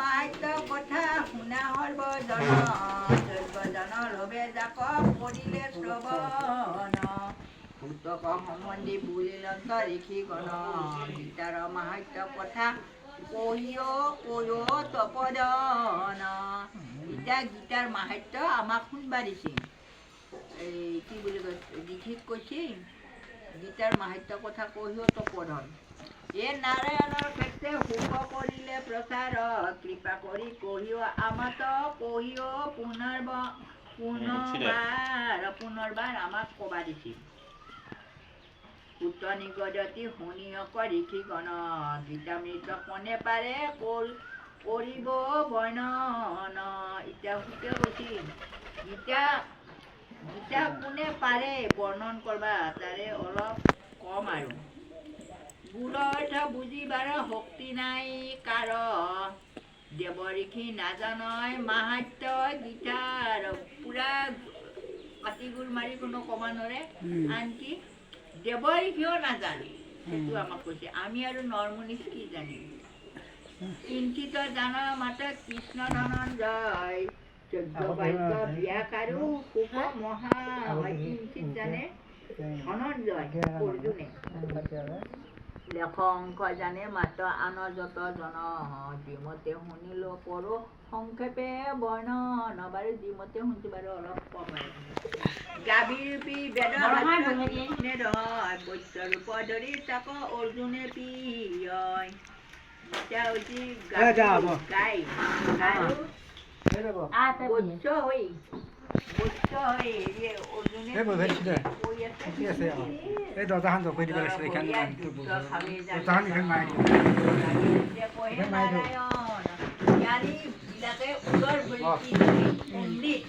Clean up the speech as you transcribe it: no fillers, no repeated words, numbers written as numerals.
মাহাত্য কথা শুনা সৰ্বজন দৈৱজন লভে যাক কৰিলে শ্ৰৱণ পুস্তক সম্বন্ধী বুলিলন্ত ঋষিগণ গীতাৰ মাহাত্য কথা কৈয় তপদন এতিয়া গীতাৰ মাহাত্য আমাক শুনবা দিছিল এই কি বুলি কয় ঋষিক কৈছিল গীতাৰ মাহাত্য কথা কৈয় তপদন এ নাৰায়ণৰ ক্ষেত্ৰে শুভ কৰিলে প্ৰচাৰ কৃপা কৰি কৈয় আমাক কৈয় পুনৰবাৰ আমাক কবা দিছিল পুত্ৰ নিগদতি শুনিয়ক ঋষিগণ গীতামৃত কোনে পাৰে কৰিব বৰ্ণন এতিয়া সুকে কৈছিল গীতা কোনে পাৰে বৰ্ণন কৰবা তাৰে অলপ কম আৰু গুৰ অৰ্থ বুজিবাৰ শক্তি নাই কাৰ দেৱ ঋষি নাজানয় মাহাত্য গীতাৰ পুৰা কাটি গুৰ মাৰি কোনো কবা নৰে আনকি দেৱ ঋষিও নাজানে সেইটো আমাক কৈছে আমি আৰু নৰমনিষ কি জানিম কিঞ্চিত জান মাত্ৰ কৃষ্ণ ধনঞ্জয় চৈধ্য বাক্য ব্যাস আৰু সুখ মহা কিঞ্চিত জানে ধনঞ্জয় অৰ্জুনে লেখ অংক জানে মাত্ৰ আন যত জন যিমতে শুনিলো কৰো সংক্ষেপে বৰ্ণন বাৰু যিমতে শুনিছো বাৰু অলপ কম গাভীৰূপী বেদ বৈশ্যৰূপ ধৰি তাক অৰ্জুনে প্ৰিয় এতিয়া হৈছে গাই বৈশ্য হৈ অৰ্জুনে এই দৰ্জাখন জপাই দিব লাগিছিলে নাৰায়ণ বিলাকে উদৰ ভৰি পণ্ডিত